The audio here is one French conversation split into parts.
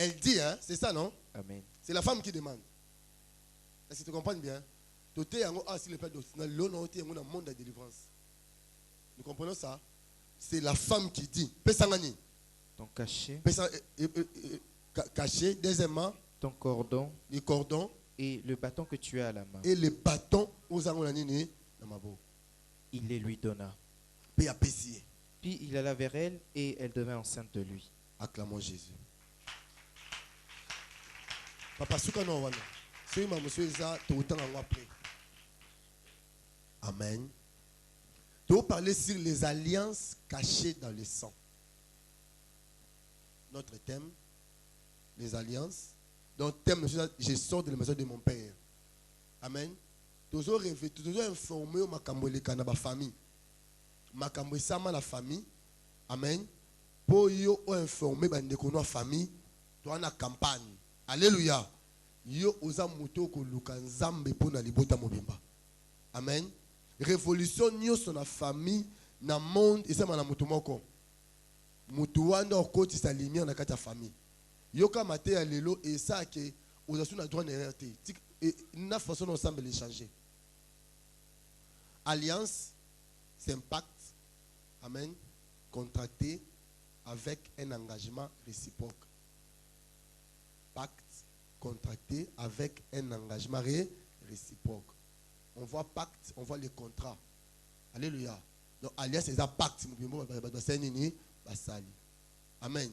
Elle dit, hein, c'est ça, non? Amen. C'est la femme qui demande. Est-ce que tu comprends bien? Tout est en si le père doctrinal, l'on a été dans le monde de la délivrance. Nous comprenons ça? C'est la femme qui dit. Pesangani. Ton cachet. Caché. Deuxièmement. Ton cordon. Les cordons. Et le bâton que tu as à la main. Et le bâton aux angolanini. Il les lui donna. Puis il alla vers elle et elle devint enceinte de lui. Acclamons Jésus. Papa, ce qu'on a wana. C'est ma monsieur Isa, tout le temps en après. Amen. Tu veux parler sur les alliances cachées dans le sang. Notre thème, les alliances. Dans le thème, je sors de la maison de mon père. Amen. Toujours rêvé, toujours informé au Makamboele Kanaba famille. Makamboele Sama la famille. Amen. Pour yo informer la famille, tu as une campagne. Alléluia. Yo oza moto ko luka nzambe pona libota mobimba. Amen. Révolution nyo son la famille na monde et ça na moto moko. Moto wana okoti sa lumière na kati ya famille. Yo ka maté ya lelo et ça que oza suna droit n'erreur te. Et na façon ensemble les changer. Alliance c'est un pacte. Amen. Contracté avec un engagement réciproque. Pacte contracté avec un engagement réciproque. On voit pacte, on voit les contrats. Alléluia. Donc, alliance, c'est un pacte. Amen.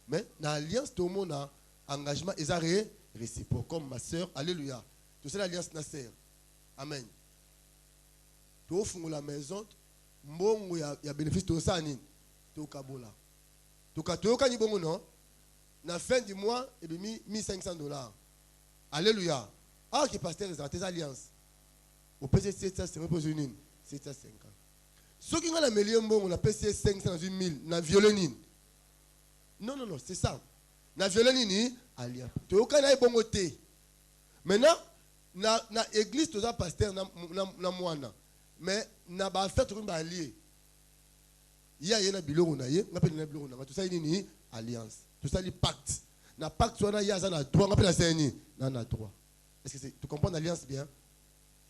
Mais dans l'alliance, tout le monde a engagement et réciproque. Comme ma soeur. Alléluia. Tout ça, l'alliance Nasser. Amen. Tout au la maison, il y a bénéfice de ça. Tout au Kabola. Tout au Kanibongo, non? À la fin du mois, il y a $1,500. Alléluia. Ah, qui pasteur des alliances. Au PC 750 pour une 750. Ceux qui ont la meilleure bon, on a PC 500 dans 1000, na violonine. Non, c'est ça. Na violonine, alliance. Tu as un bon côté. Maintenant, na église, tu as pasteur na moana. Mais na ba fait tout allié. Il y a un bilot on a yé, on appelle un bilot on a tout ça une alliance. Tout ça, les pactes. Na pacte, on a y a un droit, on appelle la CNI. Non, on a droit. Est-ce que tu comprends l'alliance bien?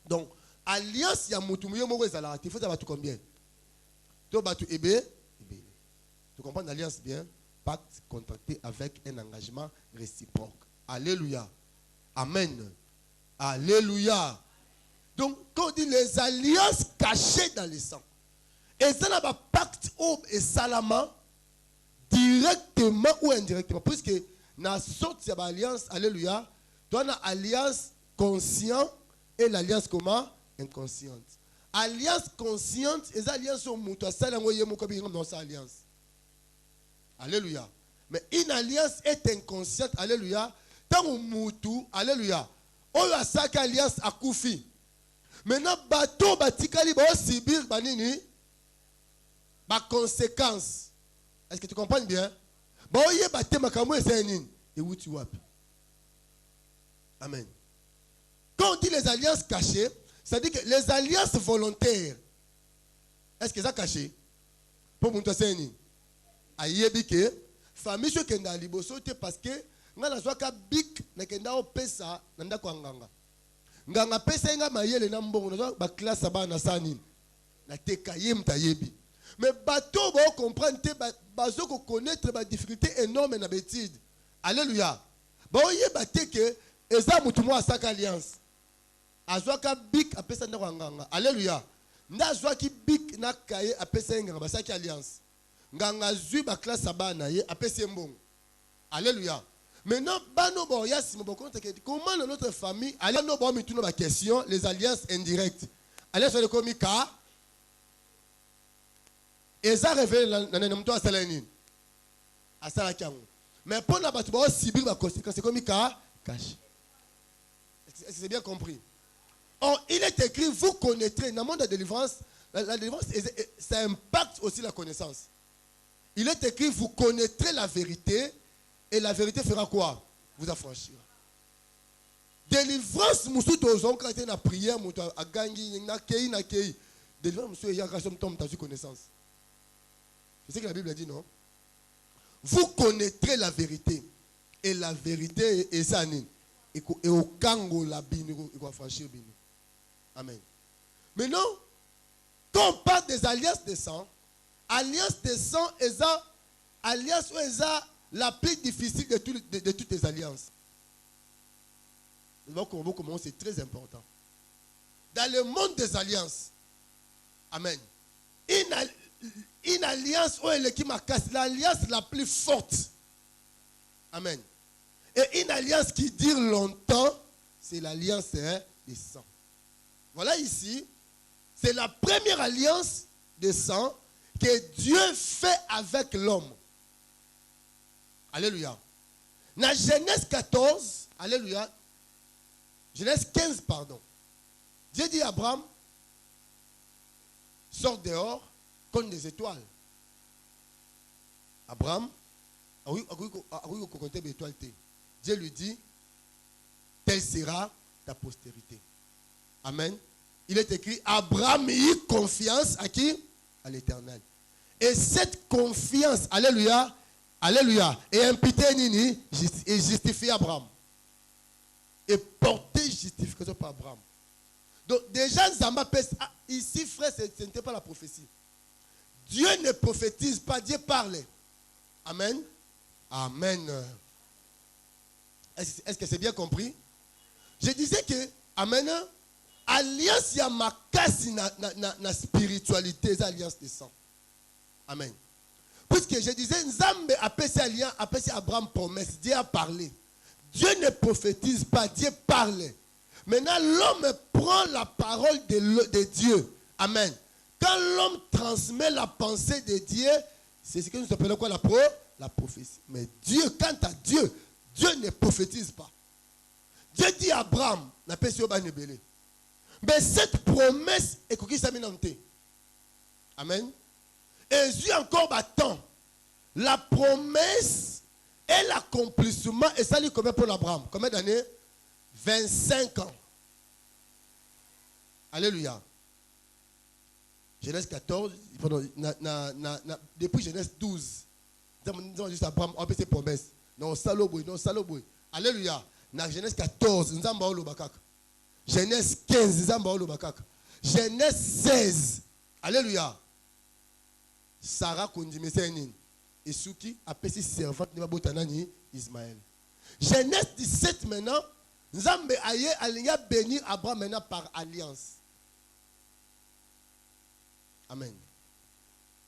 Donc, alliance, il y a Moutoumio Morezala. Il faut savoir tout combien. Tu vas tout ébé. Tu comprends l'alliance bien? Pacte contracté avec un engagement réciproque. Alléluia. Amen. Alléluia. Donc, quand on dit les alliances cachées dans le sang, et ça n'a pas pacte et salama. Directement ou indirectement. Puisque dans la sorte de l'alliance, alléluia, tu as une alliance consciente et l'alliance comment? Inconsciente. Alliance consciente, et l'alliance sont mutuelles. Ça, dans sa alliance. Alléluia. Mais une alliance est inconsciente, alléluia. Tant que mutu, alléluia. On a ça alliance à Koufi. Maintenant, bateau, batikali, sibir, banini, ba conséquence. Est-ce que tu comprends bien? Amen. Quand on dit les alliances cachées, ça dit que les alliances volontaires, est-ce que ça caché? Pour mon tosseni. Ayebike, famille je kenda liboso te parce que ngana zwaka bik na kenda o pesa nanda kwa nganga. Nganga pesa nga mayele na mbongo na ba classe ba na sani. Na teka yemta yebi. Mais bateau va comprendre bazo ko connaître ba difficulté énorme na bêtise. Alléluia. Ba oye baté que eza mutu mo asaka alliance. Azwaka bik apesa ndako nganga. Alléluia. Nda azwaki bik na kaye apesa nganga basaki alliance. Nganga zui ba classe abana ye apesa mbongo. Alléluia. Maintenant bano bo yasi mo compte que comment dans notre famille allez no bo mituno ba question les alliances indirectes. Alliance de komika et ça révèle dans le monde à Salanine. À Salakiango. Mais pour la bâtiment, Sibir va conséquence, c'est comme cache. Est-ce que c'est bien compris? Or, il est écrit, vous connaîtrez, dans le monde de la délivrance, ça impacte aussi la connaissance. Il est écrit, vous connaîtrez la vérité, et la vérité fera quoi? Vous affranchira. Délivrance, Moussou Tozon, quand il y a une prière, à Gangi, na Kei. Délivrance, Moussou, il y a un tombe, tu as connaissance. C'est ce que la Bible dit, non? Vous connaîtrez la vérité et la vérité et ça et au kango la bino et quoi franchir bino. Amen. Maintenant, quand on parle des alliances de sang, alliance de sang est alliance où est la plus difficile de toutes les alliances. Nous allons commencer, c'est très important. Dans le monde des alliances, amen. Une alliance où elle est qui m'a cassé, l'alliance la plus forte. Amen. Et une alliance qui dure longtemps, c'est l'alliance des sang. Voilà ici, c'est la première alliance de sang que Dieu fait avec l'homme. Alléluia. Dans Genèse 14, alléluia, Genèse 15, pardon. Dieu dit à Abraham, sors dehors comme des étoiles. Abraham, Dieu lui dit, telle sera ta postérité. Amen. Il est écrit, Abraham eut confiance à qui? À l'Éternel. Et cette confiance, alléluia, alléluia, et imputée Nini, et justifié Abraham. Et porté justification par Abraham. Donc déjà, ici, frère, ce n'était pas la prophétie. Dieu ne prophétise pas, Dieu parle. Amen. Amen. Est-ce que c'est bien compris? Je disais que, amen, alliance ya makasi na spiritualité, alliance de sang. Amen. Puisque je disais, Nzambe appelle alliance, appelle Abraham promesse, Dieu a parlé. Dieu ne prophétise pas, Dieu parle. Maintenant, l'homme prend la parole de Dieu. Amen. Quand l'homme transmet la pensée de Dieu, c'est ce que nous appelons quoi la prophétie. Mais Dieu, quant à Dieu, Dieu ne prophétise pas. Dieu dit à Abraham, mais cette promesse est qui s'aminante. Amen. Et Dieu encore battant. La promesse et l'accomplissement, et ça lui combien pour Abraham? Combien d'années? 25 ans. Alléluia. Genèse 14, depuis Genèse 12, nous avons juste Abraham, on peut ses promesses. Non, saloboy, non, saloboy. Alléluia. Dans Genèse 14, nous avons le bakak. Genèse 15, nous avons le bakak. Genèse 16, alléluia. Sarah Kondimessénine. Et Souki a passé servante de Mabotanani, Ismaël. Genèse 17 maintenant, nous avons béni Abraham maintenant par alliance. Amen.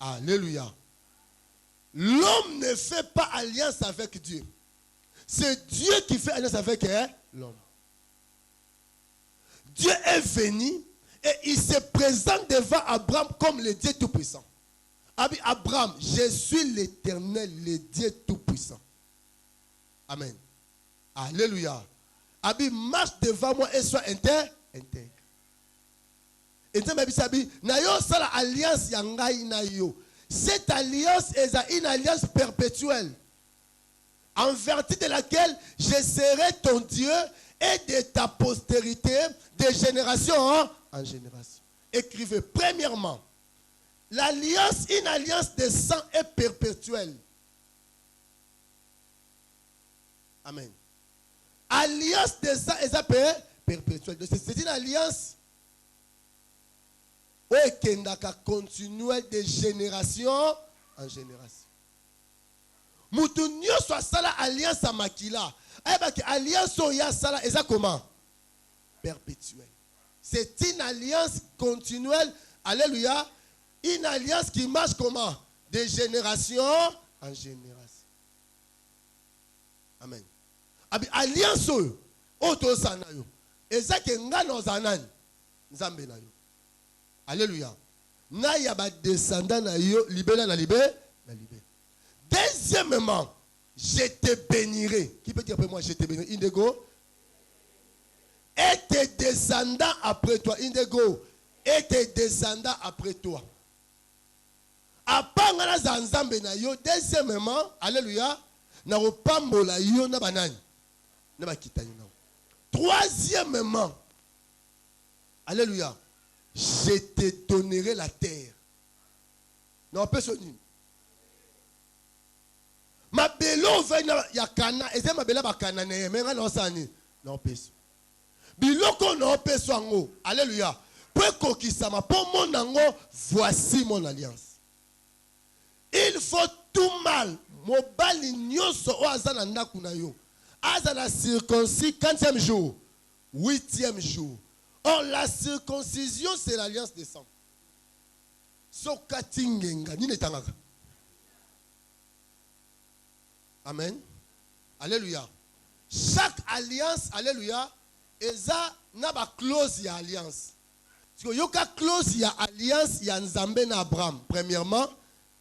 Alléluia. L'homme ne fait pas alliance avec Dieu. C'est Dieu qui fait alliance avec l'homme. Dieu est venu et il se présente devant Abraham comme le Dieu Tout-Puissant. Abraham, je suis l'Éternel, le Dieu Tout-Puissant. Amen. Alléluia. Abi, marche devant moi et sois intègre. Et alliance cette alliance est une alliance perpétuelle, en vertu de laquelle je serai ton Dieu et de ta postérité de génération en génération. Écrivez, premièrement, l'alliance, une alliance de sang est perpétuelle. Amen. Alliance de sang est perpétuelle. C'est une alliance qui continue de génération en génération. Moutounio soit ça alliance à Makila. Alliance ya sala et ça comment? Perpétuelle. C'est une alliance continuelle. Alléluia. Une alliance qui marche comment? De génération en génération. Amen. Alliance auto sanayo. Et ça que ngano zanan nzambe na yo. Alléluia. Na ya ba descendant na yo libéra na libé na libé. Deuxièmement, je te bénirai. Qui peut dire après moi je te bénirai? Indego. Et tes descendants après toi. Indego. Et tes descendants après toi. Apangana za nzambe na yo. Deuxièmement, alléluia. Na opambola yo na banani. Na bakita yo na. Troisièmement, alléluia. Je te donnerai la terre. Non, personne. Mabelo vena ya kana eze mabela bakana ne menga no sani no peso. Biloko no peso ango. Alléluia. Pour kokisama pour mon ango voici mon alliance. Il faut tout mal mobali nyoso o azana ndaku na yo. Azana circoncis 40e jour, 8e jour. Or la circoncision c'est l'alliance des sangs. So katingenga ni netangaka. Amen. Alléluia. Chaque alliance, alléluia, eza na ba clause ya alliance. Parce que yoka clause ya alliance ya Nzambe na Abraham. Premièrement,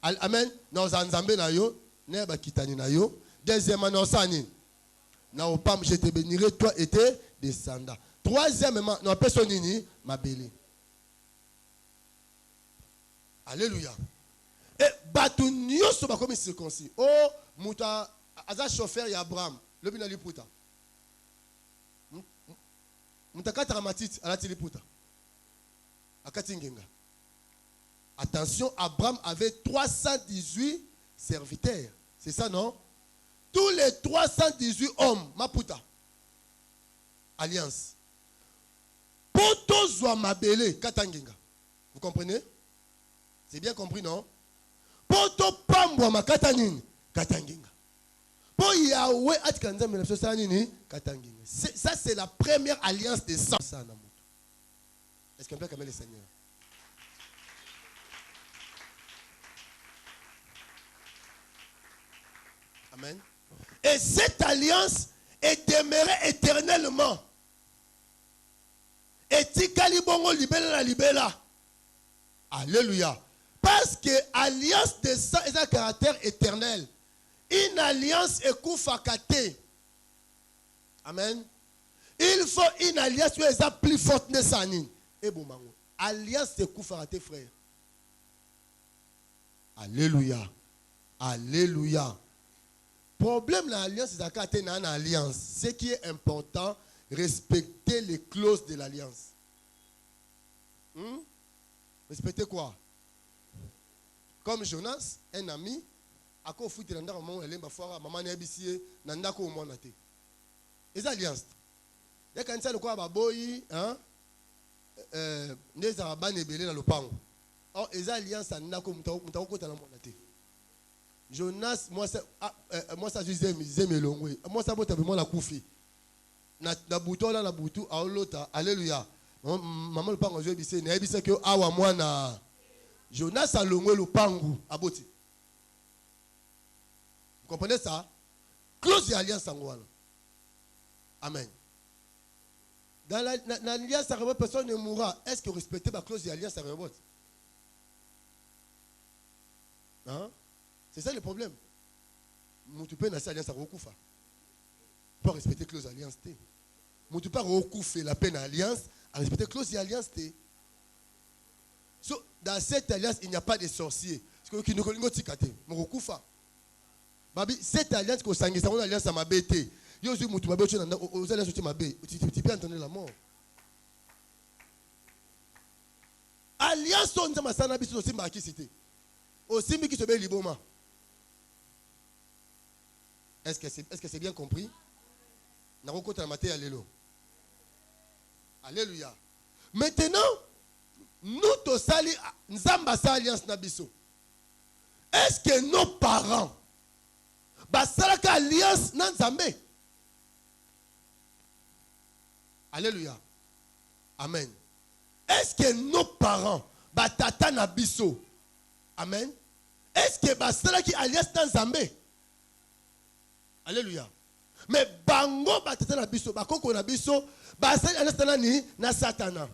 amen, na Nzambe na yo, ne ba kitani na yo. Deuxièmement, na sani. Na opam je te bénirai toi et tes descendants. Troisièmement, na personne nini mabele. Alléluia. Et batu nyoso ba comme circoncis. Oh, muta aza chauffeur ya Abraham, le bina liputa. Mutakata matiti alati liputa. Akatingenga. Attention, Abraham avait 318 serviteurs. C'est ça, non? Tous les 318 hommes, maputa. Alliance. Poto zwa mabele katangenga. Vous comprenez? C'est bien compris, non? Poto pambwa makatanini katangenga. Pour Yahweh atkanza mena sosanini katangenga. Ça c'est la première alliance des sangs. Est-ce qu'on peut calmer le Seigneur? Amen. Et cette alliance est demeurée éternellement. Et tikali bongo libela la libela. Alléluia. Parce que alliance des sangs est un caractère éternel. Une alliance est koufakate. Amen. Il faut une alliance qui est plus forte que ça. Et bon, alliance c'est koufakate, frère. Alléluia. Alléluia. Problème de l'alliance, c'est qu'il y a une alliance. Ce qui est important, respecter les clauses de l'alliance. Respecter quoi? Comme Jonas, un ami, à quoi foutre dans le moment où il est maman n'est habillée, n'a qu'au moins naté. Les alliances. Il y a quand ça le quoi baboyi, hein? Les arabes nebelé dans le pango. Or les alliances, n'a qu'au moins naté. Jonas, moi ça je zeme longwe. Moi ça bote vraiment la koufi. Na bouton là na boutou a l'autre. Alléluia. Maman le pango je bise na bise que awa moi na Jonas a longwe le pango aboti. Vous comprenez ça? Clause d'alliance en voilà. Amen. Dans l'alliance, personne ne mourra. Est-ce que vous respectez la clause d'alliance à rebot? Hein? C'est ça le problème. Tu peux pas alliance à Rokufa. Pas respecter clause d'alliance. Tu peux pas recoufer la peine alliance à respecter clause d'alliance. So, dans cette alliance, il n'y a pas de sorciers. Parce que nous connaissons tikate. Rokufa. Babi, cette alliance que c'est une alliance à ma bête. Yo suis mutu mabe tu aux alliances tu mabe. Tu peux entendre la mort. Alliance on ça masana biso aussi marqué cité. Aussi mi qui se bé liboma. Est-ce que c'est bien compris? Na kokota na maté alléluia. Alléluia. Maintenant, nous tous sali nzamba sa alliance na biso. Est-ce que nos parents basalaka alliance na nzambe? Alléluia. Amen. Est-ce que nos parents batata na biso? Amen. Est-ce que basalaki alliance na nzambe? Alléluia. Mais bango batata na biso, bakoko na biso, basali alliance na ni na satana.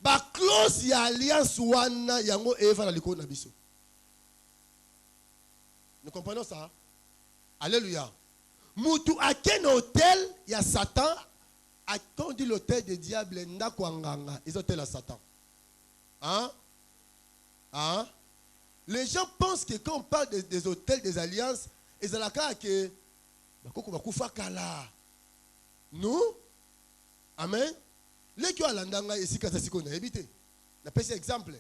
Ba close ya alliance wana yango eva na liko na biso. Nous comprenons ça? Alléluia. Moutou a quel hôtel il y a Satan? À quand on dit l'hôtel des diables, ils hôtels à Satan. Hein? Hein? Les gens pensent que quand on parle des hôtels, des alliances, ils ont la carte que nous, amen. Les qui ont l'andanga ici, quand c'est qu'on a évité. On a pris cet exemple.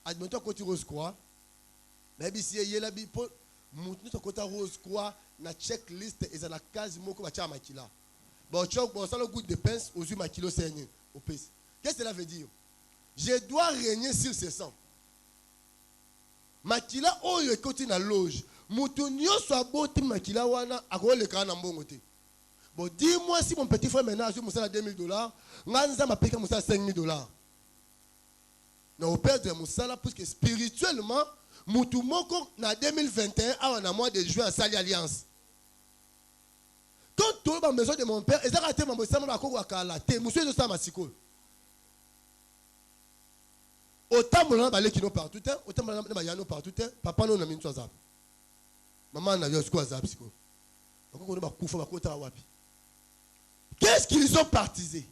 Admettons que tu roses quoi? Mais si il y a la Moutou to kota rose quoi na checklist et na case moko ba tia makila. Bon chok bon ça le goût de pince aux yeux makilo saigne au pèse. Qu'est-ce que cela veut dire? Je dois régner sur ce sang. Makila oyo ekoti na loge. Moutou nyonso aboti makila wana akole kana mbongo te. Bon dis-moi si mon petit frère maintenant a moussa $2000, nganza m'a payé moussa $5000. Na au père de moussa parce que spirituellement Moutou moko na 2021 a un mois de juin à Sali Alliance. Quand tout le monde besoin de mon père, ils ont raté mon besoin de quoi kala. Te monsieur de ça masiko. Autant mon balé qui nous partout, autant mon yano partout, papa nous na minto zap. Maman na yo quoi zap siko. Donc on va kufa ba kota wapi. Qu'est-ce qu'ils ont partisé?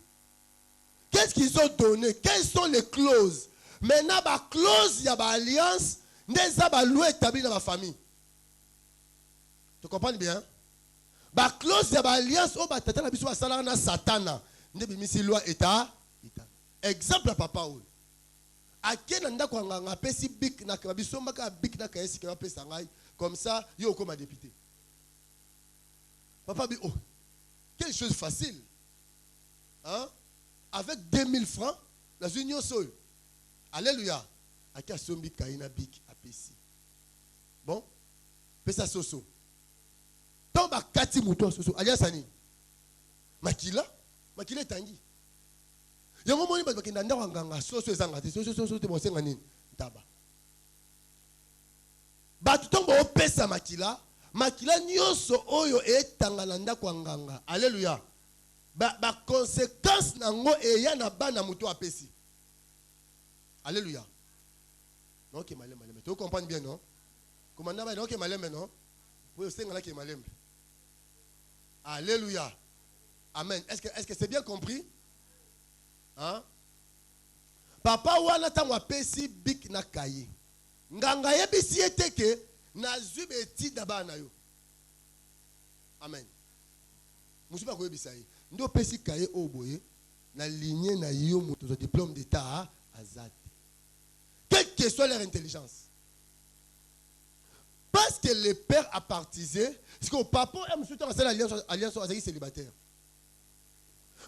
Qu'est-ce qu'ils ont donné? Quelles sont les clauses? Maintenant ba clause ya ba alliance. Neza ba loi établi dans ma famille. Tu comprends bien? Ba clause ya ba alliance o ba tata na biso ba sala na satana. Ndebi misi loi état. Exemple à papa ou. Akena ndako nganga pesi bik na biso maka bik na kaesi ka pesa ngai comme ça yo comme député. Papa dit oh quelle chose facile. Hein? Avec 2000 francs la union seule. Alléluia. Akia sombi kaina bik apesi. Bon, pesa soso. Tomba kati muto soso. Alias ani. Makila tangi. Yango moni ba kinda ndako nganga soso ezanga te soso te mosenga nini taba. Ba tutombo opesa makila nyonso oyo etanga na ndako nganga. Alléluia. Ba conséquence nango eya na bana muto apesi. Alléluia. Non, qui est malem. Tu comprends bien, non? Comment on a non, qui est malem, non? Oui, c'est un qui est malem. Alléluia. Amen. Est-ce que c'est bien compris? Hein? Papa wana tangwa pesi bik na kaye. Nganga yebisi eteke na zubeti dabana yo. Amen. Musuba ko yebisa yi. Ndo pesi kaye oboye na lignée na yo moto zo diplôme d'état azat. Quelle que soit leur intelligence. Parce que le père a partisé, parce que le papa aime surtout l'alliance avec les célibataires.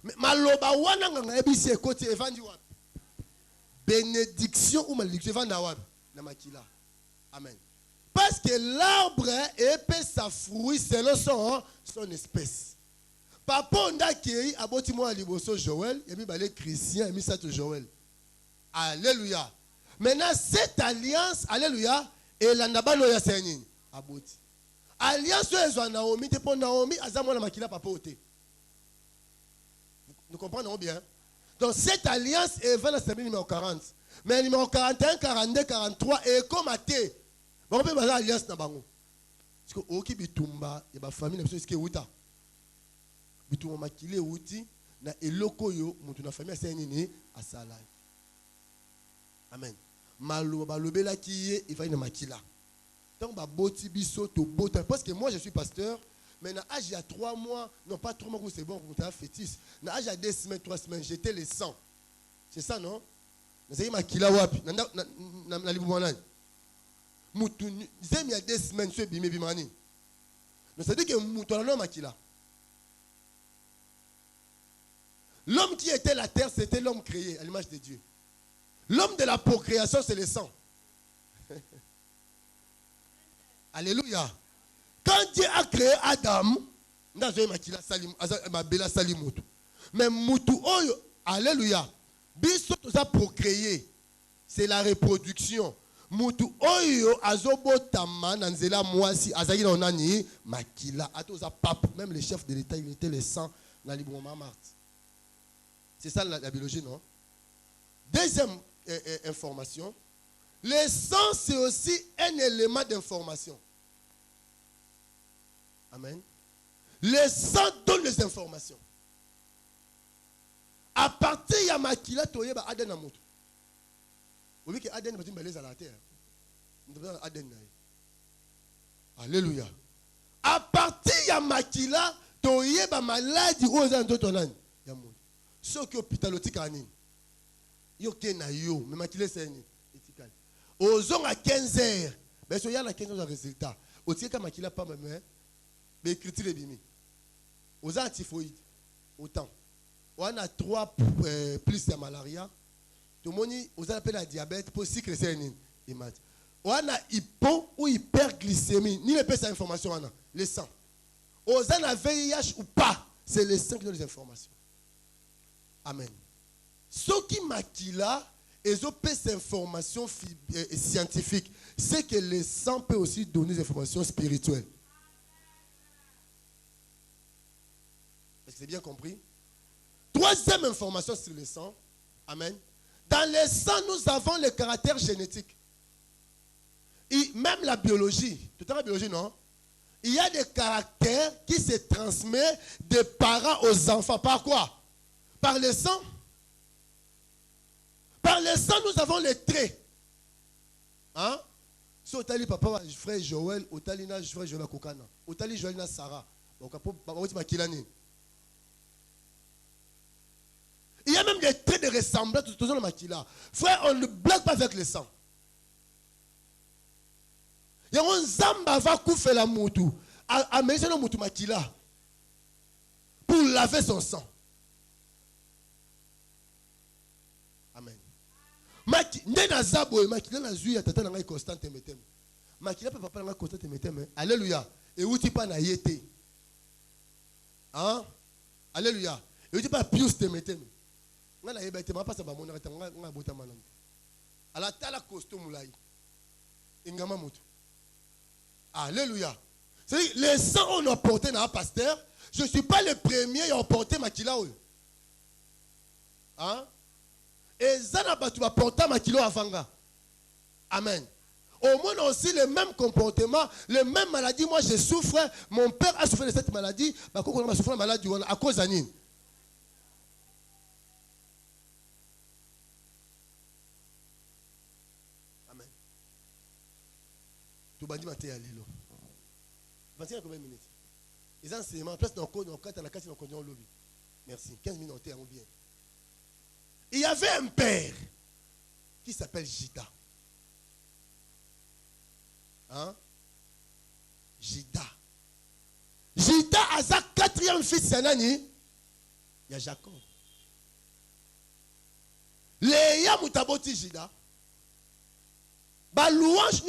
Mais maloba wana nganga ebisi ekoti evandi wapi. Bénédiction ou malédiction evandi wapi na makila. Amen. Parce que l'arbre épais sa fruit selon son espèce. Papa ondaki aboti mo liboso Joël, yemi balé Christian, yemi sato Joël. Alléluia. Maintenant, cette alliance, alléluia, et la nabano ya senyin, aboti. Alliance est Naomi, te pour Naomi, azamo na makila papa ote. Nous comprenons bien. Donc, cette alliance est vers le numéro 40. Mais numéro 41, 42, 43, et comme à te. Bon, on peut voir l'alliance na bango. Parce que, oki bitumba, et ma famille, n'a pas ce qui est outa. Bitumba makile outi, na eloko yo, mon na famille a senyin, a salai. Amen. Malobela qui est, il va y makila. Donc, boti biso to bota. Parce que moi, je suis pasteur. Mais à l'âge il y a 3 mois, non pas 3 mois, c'est bon, vous êtes fétis. À l'âge il y a 2 semaines, 3 semaines, j'étais le sang. C'est ça, non? Vous avez makila wapi. Na libumanani. Moutou, il y a 2 semaines, je suis bimé bimani. Donc, ça dit que moutou n'a makila. L'homme qui était la terre, c'était l'homme créé à l'image de Dieu. L'homme de la procréation, c'est le sang. Alléluia. Quand Dieu a créé Adam, mais Moutou, alléluia. Biso a procréé. C'est la reproduction. Moutou oyo azobotama nanzela mwasi azaki na onani makila atoza pape, même le chef de l'État il était le sang na librement Marthe. C'est ça la biologie, non? Deuxième information, le sang c'est aussi un élément d'information. Amen. Le sang donne les informations. À partir de Makila, tu as Aden à Moutou. Vous voyez que Aden est balèze à la terre. Alléluia. À partir de Makila, tu as maladie aux antotonan. Ce qui est hôpitalotique à Nîmes. Yo kena yo, mais Makila c'est étiqual. Aux 15 heures, ben il y a la 15 heures de résultat. otie ka makila pas même mais écriture bimi aux antifoïdes autant on a 3 plus de malaria tout le monde aux appelle la diabète pour si cresser on a hypo ou hyperglycémie ni les pèse information on a le sang aux a VIH ou pas c'est le sang qui donne les informations. Amen. Ce qui makila et ces informations scientifiques, c'est que le sang peut aussi donner des informations spirituelles. Est-ce que c'est bien compris? Troisième information sur le sang. Amen. Dans le sang, nous avons le caractère génétique. Et même la biologie. Tout à l'heure, la biologie, non? Il y a des caractères qui se transmettent des parents aux enfants. Par quoi? Par le sang. Par le sang, nous avons les traits. Hein? Si Otali papa, frère Joël, Otali na frère Joël Kokana, Otali Joël na Sarah. Il y a même des traits de ressemblance tout le makila. Frère, on ne blague pas avec le sang. Il y a un zamba va couper la moutou. À maison le moutou makila. Pour laver son sang. Amen. Nena zabo makila na zui atata na ngai constant temetem. Makila papa na ngai constant temetem. Alléluia. Et outi pa na yete. Hein? Alléluia. Et outi pa pius temetem. Ngana yeba te ma pa sa ba mona nga bota manam. Ala tala costume lai. Ingama mutu. Alléluia. C'est les sangs on a porté dans un pasteur. Je ne suis pas le premier à porter ma kilo. Hein? Et Zanaba, tu vas porter ma kilo avant. Amen. Au moins aussi le même comportement, les mêmes maladies. Moi je souffre. Mon père a souffert de cette maladie. Bah, quand on a souffert de la maladie, à cause d'Anine. Amen. Tu vas dire matin à l'élo. 21 combien de minutes? Les enseignements, place dans le code, dans la casse, dans le lobby. Merci. 15 minutes, on bien. Il y avait un père qui s'appelle Jida. Hein? Jida. Jida a sa 4e fils, c'est Nani? Il y a Jacob. Léa Moutaboti Jida. Bah louange,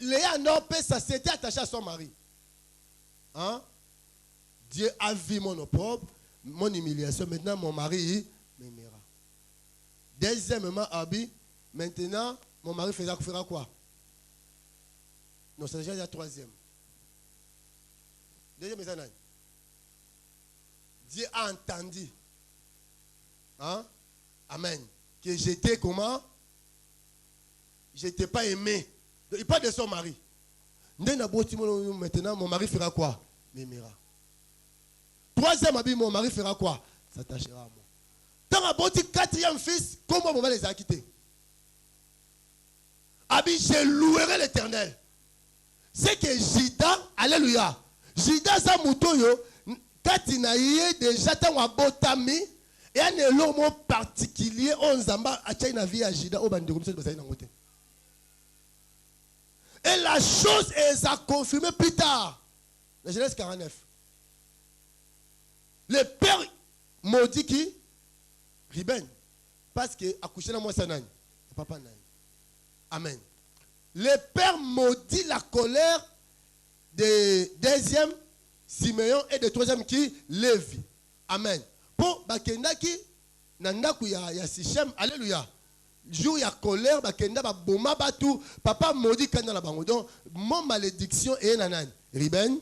Léa n'a pas ça, c'était attaché à son mari. Hein? Dieu a vu mon opprobre, mon humiliation. Maintenant, mon mari m'aimera. Deuxièmement, Abi, maintenant, mon mari fera quoi? Non, c'est déjà la 3e. Deuxième, Dieu a entendu. Hein? Amen. Que j'étais comment? Je n'étais pas aimé. Il parle de son mari. Maintenant, mon mari fera quoi? M'aimera. 3e habit, mon mari fera quoi? S'attachera à moi. Dans un 4e fils, comment on va les acquitter? Abi, je louerai l'Éternel. C'est que Jida, alléluia. Jida sa moutoyo, katina yé déjà tant wa botami, et un élément particulier, on zamba a tchaïna vie à Jida, au bandé comme ça, ça y est dans côté. Et la chose est à confirmer plus tard. La Genèse 49. Le père maudit qui? Riben. Parce que accoucher dans moi c'est nani. Papa nani. Amen. Le père maudit la colère de 2e Siméon et de 3e qui? Lévi. Amen. Pour bakenda qui? Nandaku ya Sichem. Alléluia. Jour ya colère, bakenda ba boma batu, papa maudit quand la bango. Donc mon malédiction est nanan. Riben,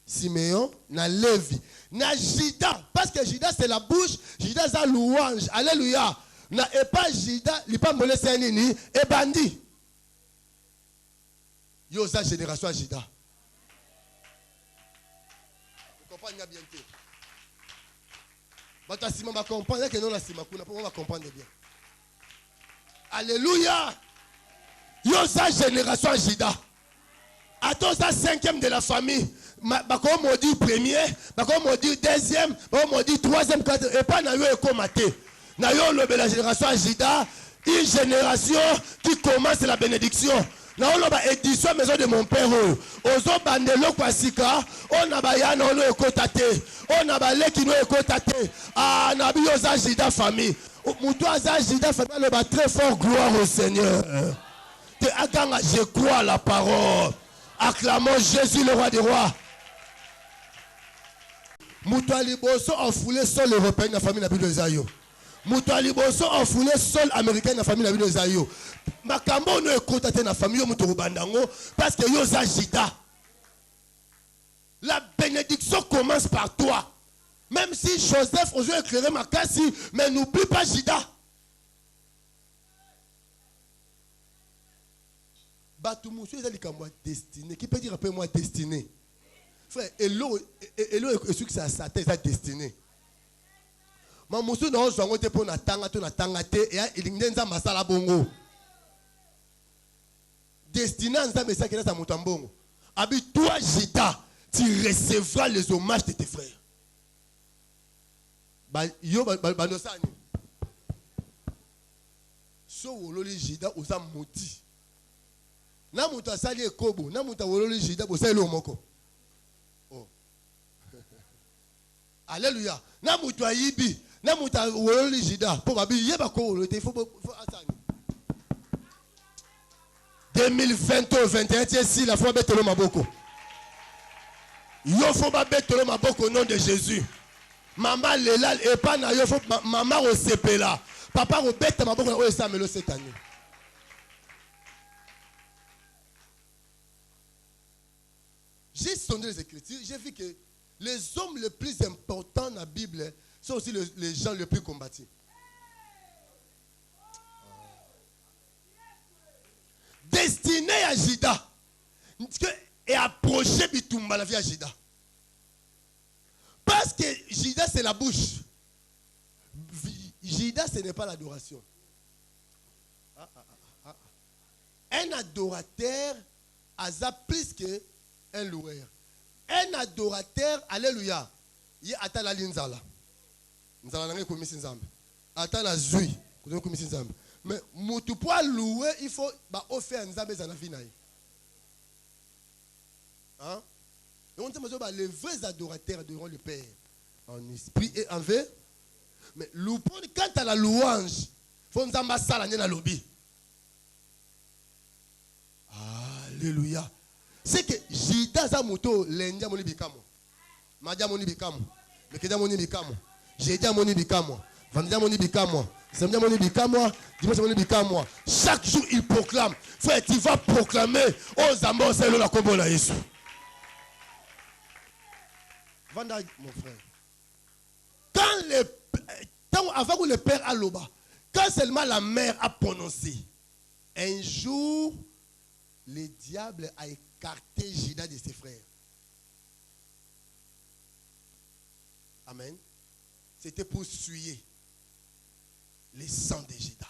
Siméon, na Lévi, na Jida, parce que Jida c'est la bouche, Jida c'est la louange. Alléluia. Na et pas Jida, il pas molé c'est nini et bandit. Yo sa génération Jida. Vous comprenez bien que. Bata sima ma comprendre que non la sima kuna on va comprendre bien. Alléluia. Yo sa génération Jida. Attends ça 5e de la famille. Bako maudit 1er, bako maudit 2e, bako maudit 3e, 4e. Et pas na yo ekomaté. Na yo la génération Jida, une génération qui commence la bénédiction. naoloba édition maison de mon père ozo bandelo kwa sika ona bayana ono ekota te ona baleki no ekota te ah nabi oza jida famille mutu aza jida famille aloba très fort gloire au Seigneur te akanga je crois à la parole acclamons Jésus le roi des rois mutu aliboso enfoulé sol européen na famille na bino ezayo mutu aliboso enfoulé sol américain na famille na bino ezayo makambo no ekota te na famille yo mutu rubandango parce que yo za jida. La bénédiction commence par toi. Même si Joseph osait éclairer ma casse, mais n'oublie pas Jida. Batumoussou est likamwa destiné. Qui peut dire après moi destiné? Frère, Elo est sûr que c'est à sa tête, c'est destiné. Mamoussou n'a pas été pour na tanga et il n'y a pas masala bongo. Destiné en ça mais ça qui est dans sa bongo. Abi toi Jida, tu recevras les hommages de tes frères. Yo banosani. So wololi Jida oza moti. Na mutu asali ekobo, na mutu wololi Jida bo sali omoko. Oh. Alléluia. Na mutu ayibi, na mutu wololi Jida, po babi yeba ko wololi te, faut asani. 2020 au 21 si la foi betelo maboko. Yo faut pas betelo maboko au nom de Jésus. Maman lela et pas na yo faut maman au sepela. Papa au bête maboko o esamelo cette année. J'ai sondé les Écritures, j'ai vu que les hommes les plus importants dans la Bible sont aussi les gens les plus combattus. Destiné à Jida et approché Bitumba la vie à Jida. Parce que Jida c'est la bouche. Jida ce n'est pas l'adoration. Un adorateur a plus qu'un loueur. Un adorateur, alléluia, il attend la linzala. Nzala n'a commis nzambe. Attend la zui, qu'on commis nzambe. Mais mutu pour louer, il faut offrir nzambe za na vie na ye. Hein? Et on dit les vrais adorateurs adoreront le Père en esprit et en vérité. Mais quand tu as la louange, il faut nzamba sala na lobby. Alléluia. C'est que Jida za moto lenja moni bikamo. Madia moni bikamo. Mekeda moni bikamo. Jedia moni bikamo. Vendredi moni bikamo. Samedi moni bikamo. Dimanche moni bikamo. Chaque jour il proclame. Frère, tu vas proclamer aux zamba c'est la combo na Yesu. Vanda mon frère. Avant que le père a loba, quand seulement la mère a prononcé, un jour le diable a écarté Jida de ses frères. Amen. C'était pour suyer les sangs de Jida.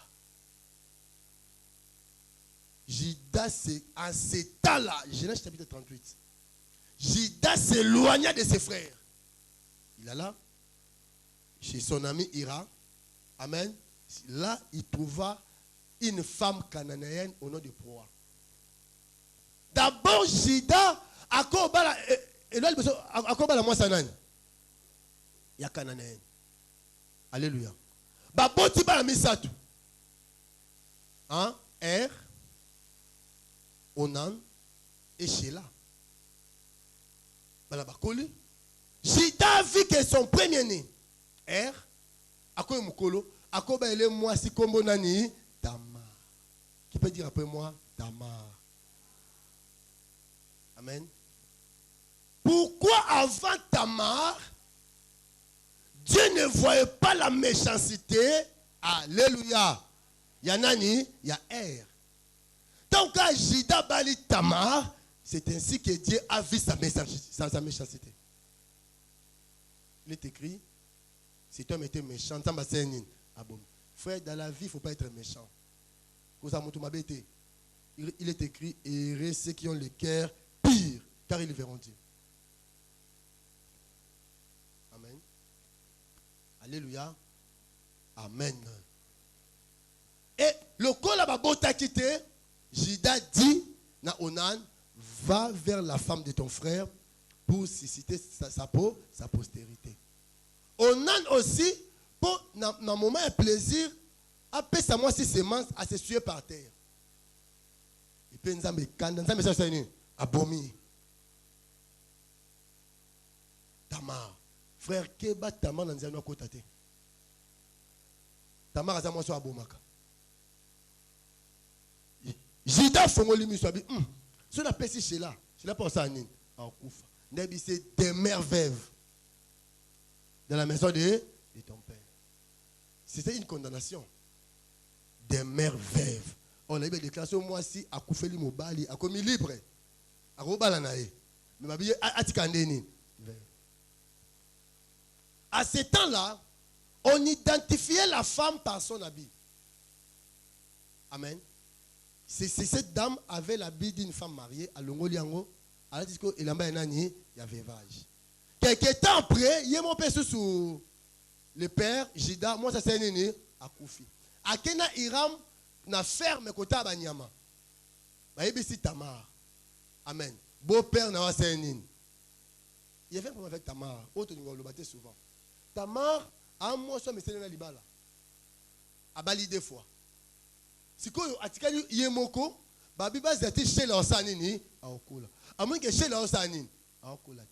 Jida, c'est en ce temps-là, Genèse chapitre 38, Jida s'éloigna de ses frères. Il alla chez son ami Ira. Amen. Là, il trouva une femme cananéenne au nom de Proa. D'abord, Jida, à quoi la moi sanani? Il y a cananéenne. Alléluia. Baboti ba la misatu. Hein? Er, Onan et Sheila. Balabakoli. Jida vu que son premier-né, Er, Akoy Mukolo, Akoba ele moi si kombo nani, Tamar. Qui peut dire après moi, Tamar. Amen. Pourquoi avant Tamar, Dieu ne voyait pas la méchanceté? Alléluia. Il y a nani, il y a Er. Donc quand Jida bali Tamar, c'est ainsi que Dieu a vu sa méchanceté. Il est écrit, cet homme était méchant. Frère, dans la vie, il ne faut pas être méchant. Il est écrit, heureux ceux qui ont le cœur pire, car ils verront Dieu. Amen. Alléluia. Amen. Et le col à Babota quitté, Jida dit na Onan, va vers la femme de ton frère pour susciter sa postérité. Onan aussi, pour dans un moment de plaisir, après sa moi si semence à se suer par terre. Et puis nous avons abomi. Tamar, frère Keba Tamar dans un côté. Tamar a moi sur abomaka. Jida fongoli miswabi. Si on a pesé chez là, je l'ai pas ça en Koufa. Nebi c'est des mères veuves dans la maison de ton père. C'était une condamnation. Des mères veuves. On a eu des déclarations moi si à Koufeli Mobali, à commis libre. À Robalanae. Mais ma vie à Tikandeni. À ce temps-là, on identifiait la femme par son habit. Amen. Cette dame avait l'habit d'une femme mariée à Longoliango. À la disco, il y avait vache. Quelques temps après, il y a mon père sous le père, Jida, moi ça c'est un à Koufi. À Kena Iram, na ferme côté à Banyama. Baïbi Tamar. Amen. Beau-père n'a pas un Il y avait un problème avec Tamar. Autre nous le battait souvent. Tamar, à moi, je me suis dit Libala. À Bali deux fois. Si vous avez dit Yemoko, Babi Bazati chez la Osanini, à Okola. À moins que chez la Osanini, à Okola.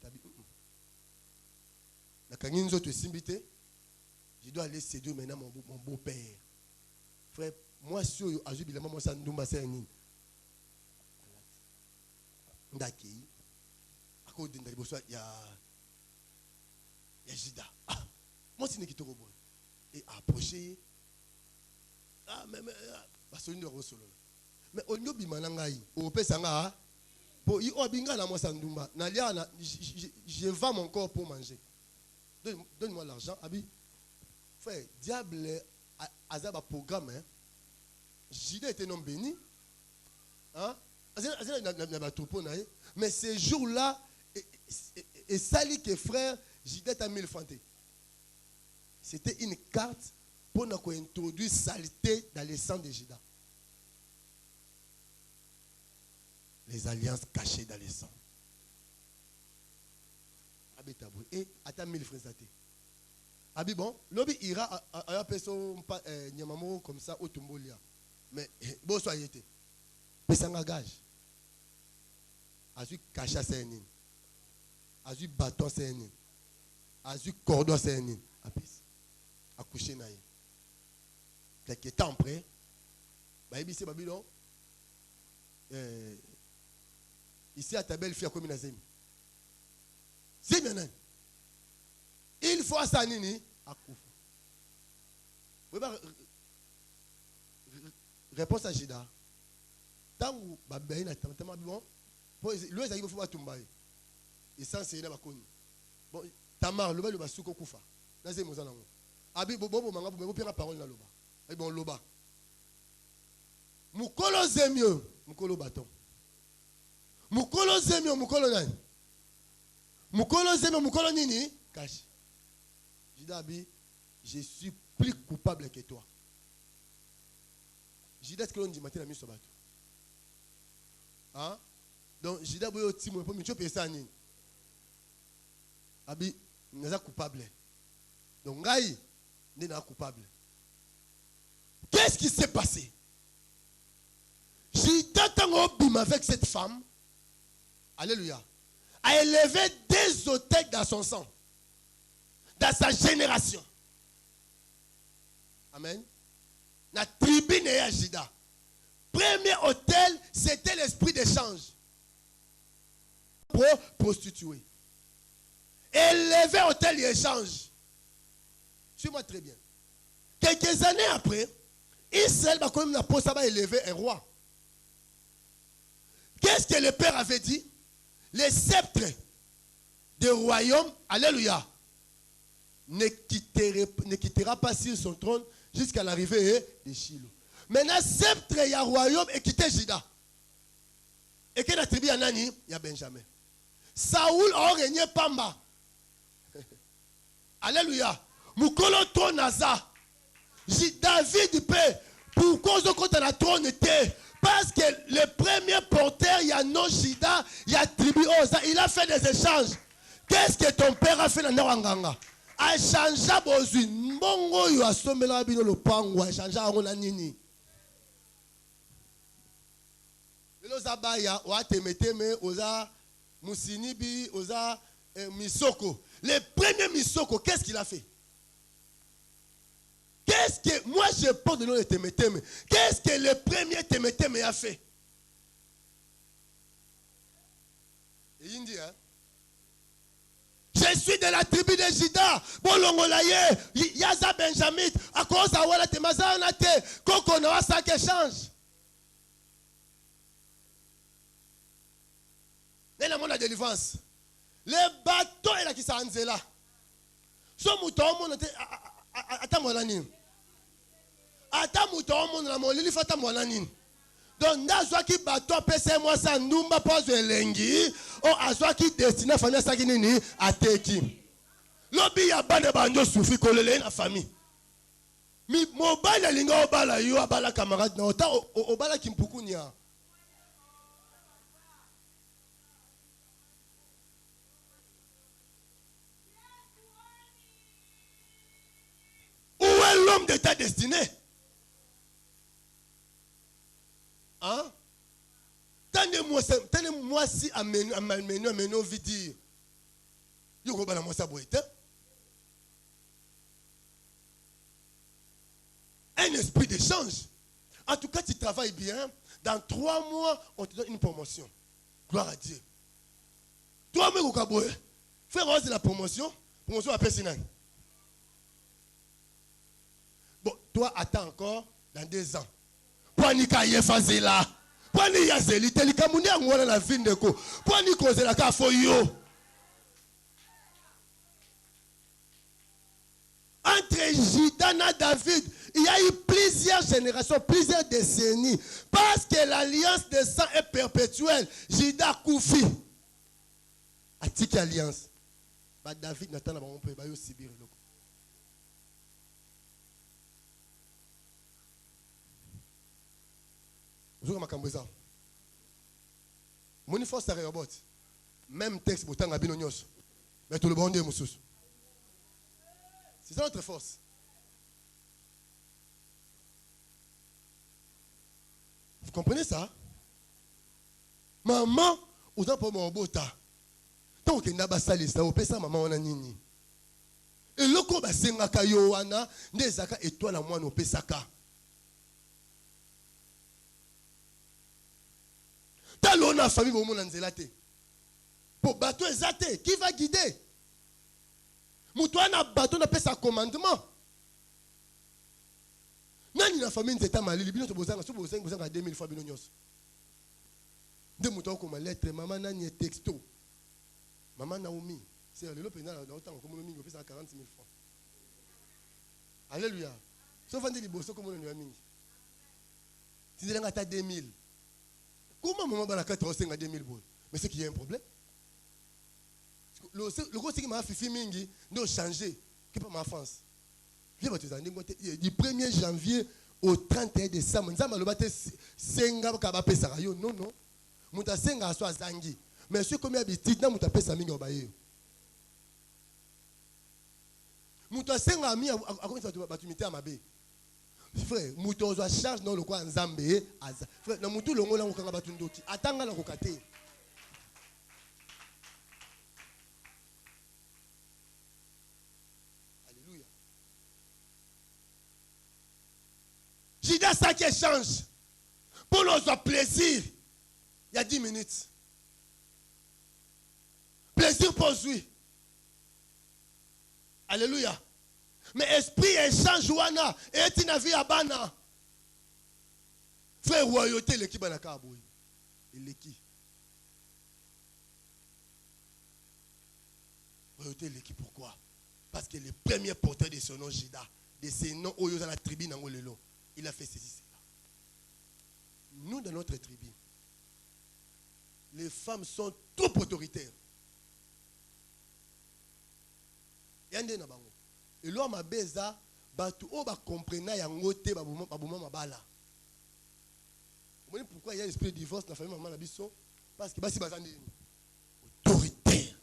Je dois aller séduire maintenant mon beau-père. Frère, moi, si je suis là, moi, ça ne c'est un nid. D'accord. À cause de il y a Jida. Ah, moi, c'est une qui te revoit. Et approcher. Ah, mais, parce que nous sommes solo. Mais on y a bimanangai. Au Pesanga, pour y obinga la moi sandumba. Nalia, je vends mon corps pour manger. Donne-moi l'argent, Abi. Frère, diable, azaba programme, hein. Jida était non béni. Hein? Mais ces jours-là, et sali que frère, Jida a 1000 francs. C'était une carte pour nous introduire saleté dans le sang de Jida. Les alliances cachées dans le sang. Et attends 1000 francs. Abi bon, l'obi ira à un personne nyamamo comme ça au Tumbolia. Mais bon soyez été. Pesanga gage. Azu cacha c'est azu bâton c'est azu cordon c'est accoucher naïe. Quelques temps après, baby c'est Babylon. Ici à ta belle fille à comme Nazem. C'est bien. Il faut à Sanini à Koufou. Réponse à Jida. Tant que Babé n'a pas bon, lui il faut pas tomber. Et ça c'est là bas connu. Bon, Tamar le bas le bas souko Koufa. Nazem mozanango. Abi bobo manga bobo pera parole na loba. Et bon loba. Mukolo zemio, mukolo bâton. Mukolo zemio, mukolo nani. Mukolo zemio, mukolo nini? Cache. Jidabi, je suis plus coupable que toi. Jida, ce que l'on dit matin, la mise sur bateau. Hein? Donc, Jida, vous avez dit, vous avez ça. Abi, nous sommes coupables. Donc, Ngaï, nous sommes coupables. Qu'est-ce qui s'est passé? Jida, tant avec cette femme, alléluia, a élevé des autels dans son sang. Dans sa génération. Amen. La tribu de Jida. Premier hôtel, c'était l'esprit d'échange. Pour prostituer. Élevé hôtel d'échange. Suis-moi très bien. Quelques années après, Israël va quand même élever un roi. Qu'est-ce que le père avait dit? Le sceptre du royaume, alléluia, ne quittera pas sur son trône jusqu'à l'arrivée de Shiloh. Maintenant, sceptre et royaume et quitté Jida. Et quelle tribu à Nani? Il y a Benjamin. Saoul a régné Pamba. Alléluia. Mukolo trône Naza. David paix. Pour cause de quand la trône était. Parce que le premier porteur, il y a non Jida, il y a tribu Oza, il a fait des échanges. Qu'est-ce que ton père a fait dans Nawanganga? A changé bozui. Mongo yo asomela bino le pango, a changé a nini. Oza baya, oza temeteme, oza musinibi, oza misoko. Le premier misoko, qu'est-ce qu'il a fait? Qu'est-ce que, moi je porte le nom de temeteme. Qu'est-ce que le premier temeteme a fait? Et il dit, hein? Je suis de la tribu de Jida. Bolongolaye, Yaza Benjamin, à cause de Wala Temazanate, Koko Noa Sak échange. Mais le monde de délivrance. Le bateau est là qui s'est là. Son mouton, attends moi la nine. Attends mouton, mon amour, il faut attendre moi la nine. Donc, n'a qui bateau, pèse moi ça, nous m'a pas de lengi. O azwa qui destiné famille ça qui nini à teki. Lobi ya bande bando souffri kolele na famille. Mi mobile linga obala yo abala camarade na ota obala kimpukunya. Où est l'homme de ta destinée? Hein? Tenez-moi si amène vidi. Yo ko bala moi ça boite. Un esprit d'échange. En tout cas, tu travailles bien. Dans 3 mois, on te donne une promotion. Gloire à Dieu. 3 mois, Kokaboé. Frère, c'est la promotion. Promotion à Pessinan. Bon, toi, attends encore dans 2 ans. Poanika Yefazela. Poani Yazeli. Telikamouni a ngwana la vie de ko. Poani Kozela ka foyo. Entre Jida et David, il y a eu plusieurs générations, plusieurs décennies. Parce que l'alliance de sang est perpétuelle. Jida Koufi. Atiki alliance. Bah David n'attend pas mon père, bah yo Sibir. Vous avez dit ça. Mon force est robot. Même texte pour t'en abîmer nyos. Mais tout le monde est moussous. C'est ça notre force. Vous comprenez ça? Maman, vous n'avez pas mon bota. Tant que n'a pas salé ça, vous pouvez ça, maman, on a nini. Et le coup, c'est un kayoana, des aka et toi, la moi, nous pesaka. Talon a famille, vous m'en zélate. Pour bateau exaté, qui va guider? Moutouana bateau n'a pas sa commandement. Nani la famille n'était pas mal. Les bino se posent à 2000 fois binonyos. De moutons comme lettre, maman nani texto. Maman Naomi. C'est le lopénal dans autant comme le mingo fait à 40 000 francs. Alléluia. Sauf un des bossos comme le mingi. Si vous avez 2000. Comment maman va la 4 à 2000 boules? Mais c'est qu'il y a un problème. Le gros c'est qui m'a fait mingi, nous changer. Qui pas ma France. Du 1er janvier au 31 décembre, nous avons le senga kabape sarayo. Non, non. Mouta senga aswa zangi. Mais ce comme habitude, nous avons pesa mingi obaye. Mouta senga ami a comment ça va batumité à mabe. Frère, mouta ozo charge dans le quoi nzambe. Frère, na moutou longo la ngokanga batundoki. Atanga la kokate. Jida ça qui change. Pour notre plaisir, il y a 10 minutes. Plaisir pour lui. Alléluia. Mais esprit échange wana et tu n'as vu abana. Frère royauté l'équipe à la carboy. Et l'équipe. Royauté l'équipe pourquoi? Parce que le premier porteur de son nom Jida, de ses noms Oyo dans la tribu Nangolelo. Il a fait ceci, cela. Nous, dans notre tribu, les femmes sont trop autoritaires. Et l'homme a beza, batu o ba comprena yangote babuma mabala. Pourquoi il y a un esprit de divorce dans la famille maman Nabiso? Parce que basi bazandi autorité.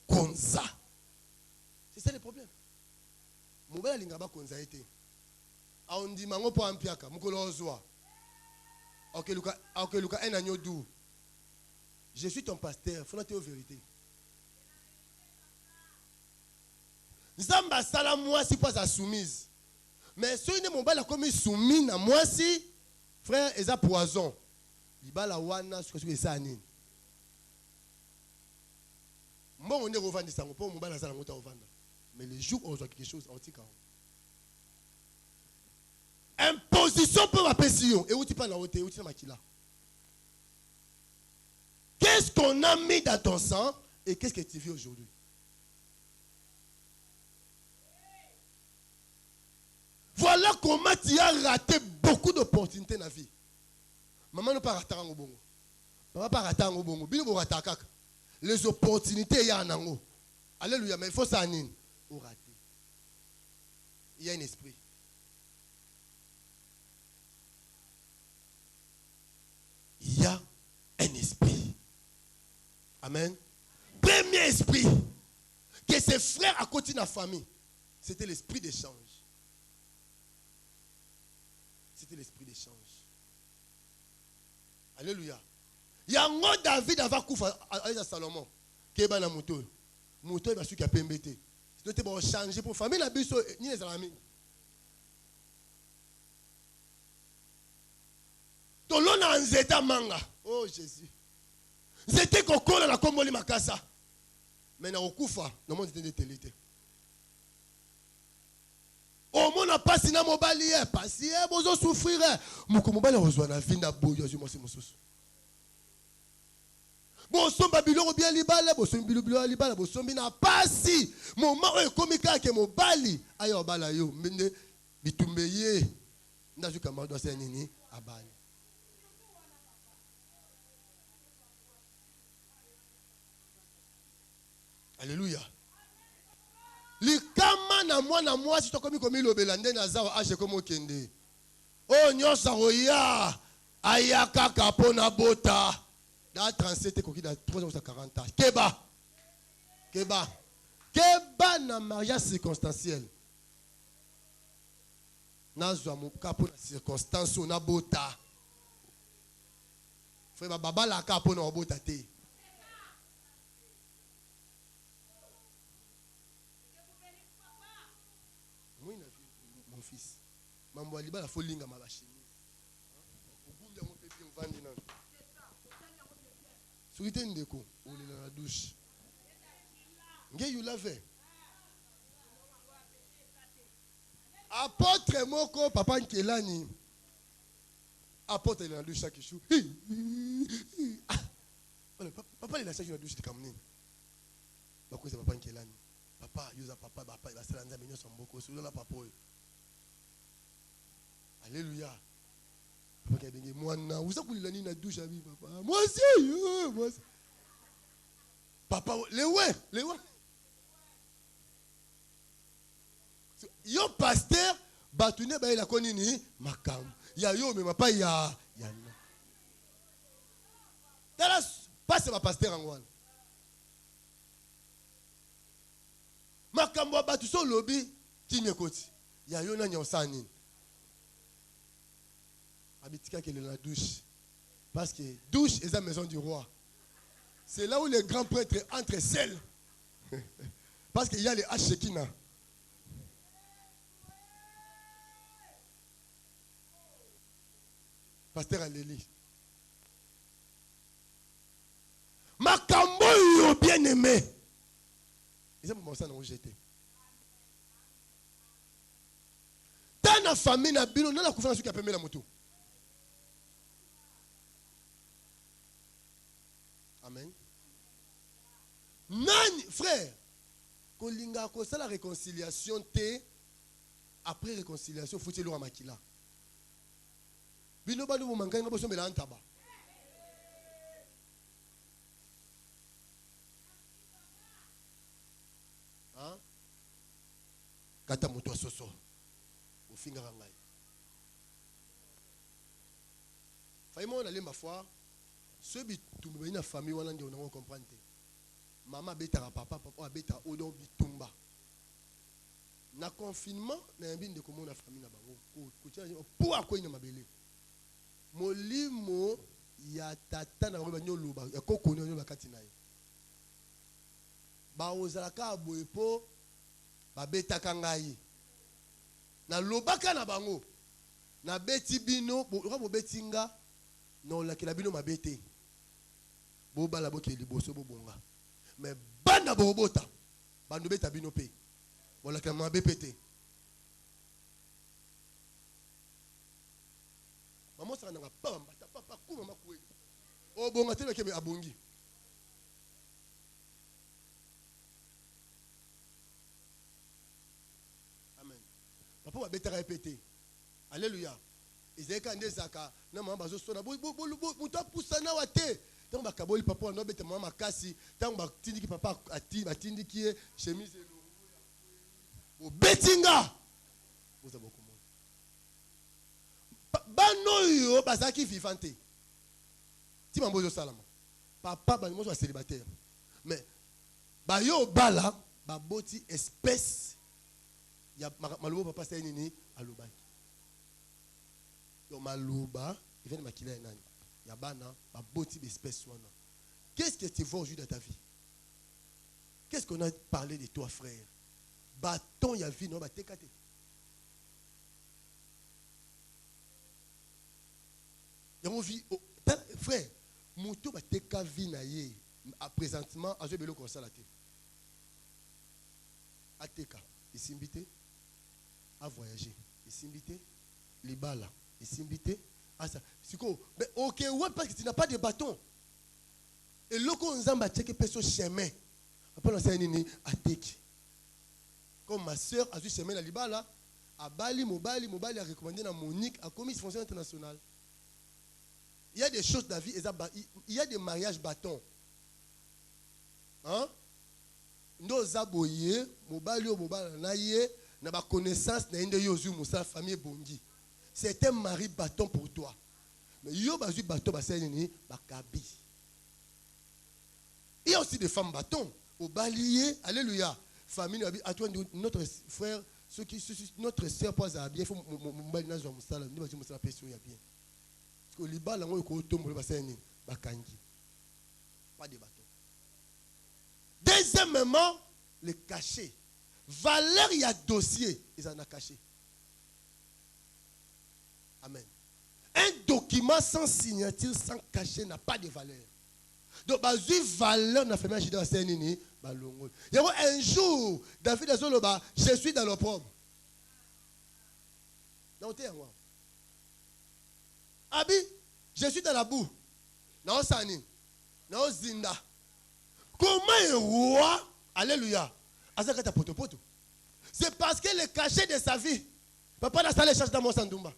Konza. C'est ça le problème. Mobile lingaba konza été. A on dit mango po ampiaka, mukolo ozwa. OK Luka un agneau doux. Je suis ton pasteur, faut noter aux vérités. Zamba sala moi si pas soumise. Mais si une mobile a comme soumis na moi si frère eza poison. Libala wana ce que ça nini. Moi on est revendre ça pour mobile sala ngota revendre. Mais le jour où on voit quelque chose on tika. Imposition pour ma passion et où tu pas na hauteur où tu na makila. Qu'est-ce qu'on a mis dans ton sang et qu'est-ce que tu vis aujourd'hui? Voilà comment tu as raté beaucoup d'opportunités dans la vie. Maman n'a pas raté en bongo. Papa n'a pas raté en bongo. Les opportunités, il y a un ango. Alléluia, mais il faut ça anine. Ou raté. Il y a un esprit. Il y a un esprit. Amen. Premier esprit que ses frères à côté de la famille, c'était l'esprit d'échange. C'était l'esprit d'échange. Alléluia. Il y a un autre David avant avec Salomon qui est dans la moto. Moto il va sur qui a PMBT. C'est pour changer pour famille la biso ni les amis. Tolona nzeta manga. Oh Jésus. C'était koko na komboli makasa. Mais na okufa na monde de télé. Au monde a passé na mobali hier, passé bozo souffrir. Moko mobali ozwa na vinda boyo yo mosi mosusu. Bosomba biloko bien libala, bosombi biloko libala, bosombi na passé. Moment o komika ke mobali ayo bala yo mende bitumbeye. Ndazu kama do se nini abali. Alléluia. Likama na moi si to komi lobela nde na zawa age komo kende. Oh nyosa roya ayaka kapona bota. Da 37 koki da 340 ans. Keba na mariage circonstanciel. Na zwa mo kapona circonstance na bota. Frère baba la kapona bota te. Mon fils. Mambo aliba la folinga mabashini. Ogunga mo pepi mvandi nana. Surité ndeko, on est dans la douche. Nge you lave. Apôtre moko papa Nkelani. Apôtre il est dans la douche chaque jour. Papa il a chaque jour dans la douche de Kamni. Pourquoi c'est papa Nkelani? Papa, yosa papa, il va se lancer à mignon son boko. Sur la papa. Alléluia. Papa qui a dit, moi, vous savez qu'il a dit dans la douche à vie, papa. Moi aussi. Papa, les ouais. Yo pasteur, batune, il a connu ni makam. Ya yo, mais papa, ya. Passe ma pasteur en one. Makambo batu so lobby timye koti. Ya yo na nyonsani. Habitika qu'elle est dans la douche. Parce que douche est la maison du roi. C'est là où les grands prêtres entrent seuls. Parce qu'il y a les Hachekina. Pasteur Aléli. Makambo yo bien aimé. Ils ont commencé à nous rejeter. Dans la famille, dans la confiance qui a permis la moto. Amen. Nani, frère, kolinga ko ça la réconciliation té après réconciliation faut-il le makila. Bino ba nous manganga bo somela ntaba. Hein? Kata moto soso. Ofinga ngai. Faïmo on allait ma foi. Ceux qui tombent dans la famille, on a comprendre. Maman bêta papa, papa bêta odon bitumba. Na confinement, na un bin de comment la famille na bango. Pour à quoi il n'a mabélé. Molimo ya tata na banyo luba ya koko nyo bakati na ye. Ba ozalaka boepo ba bêta kangai. Na lobaka na bango. Na beti bino, bo betinga. Non, la kilabino m'a bêté. Boba la boke liboso bobonga. Mais banda bobota. Bando beta bino pe. Bon la kilabino m'a bépété. Maman ça n'a pas papa kou maman koué. Oh bonga tele kebe abongi. Amen. Papa va beta répéter. Alléluia. Ezeka ndezaka na mama bazo sona muto pusana wate tango bakaboli papa ndo bete mama makasi tango batindiki papa batindiki chemise elongo betinga boza bokomo bano yo bazaki vivante ti mambozo salama papa banimoso wa célibataire mais bayo bala baboti espèce ya malubo papa sa nini alobaki. Malouba, il vient de maquiller un an. Yabana, ma beauté d'espèce. Qu'est-ce que tu vois aujourd'hui dans ta vie? Qu'est-ce qu'on a parlé de toi, frère? Bâton, ya vie, non, bah t'es caté. Frère, moto, bah t'es qu'à vie, naïe. Présentement, à je vais le consalater. À t'es qu'à, ici, invité, à voyager. Ici, invité, les balles. Ici, invité. Ah, ça. C'est quoi? Mais ok, ouais, parce que tu n'as pas de bâton. Et là, quand on a checké ce chemin, après, on a dit à Teki. Comme ma soeur a vu ce chemin à Libala, à Bali, Mobali a recommandé à Monique, à Commission Fonction Internationale. Il y a des choses dans la vie, il y a des mariages bâtons. Hein? Nous aboyés, Mobali, Naye, n'a pas connaissance, n'a pas yozu, Moussa, famille Bongi. C'est un mari bâton pour toi. Mais yo bazu bâton, il y a aussi des femmes bâtons. Au balier, alléluia. Famille, à toi, notre frère, notre sœur, pas à bien, il faut mon bal n'a pas de bien. Parce que les balles, on tombe, pas de bâton. Deuxièmement, le cachet. Valeur, il y a dossier, ils en ont caché. Amen. Un document sans signature, sans cachet, n'a pas de valeur. Donc, valeur n'a fait pas de un jour, David a dit, je suis dans l'opprobre. Abi, je suis dans la boue. Non, Sani. Non, Zinda. Comment un roi, alléluia, c'est parce que le cachet de sa vie, papa n'a pas les cherche dans mon sandoumba.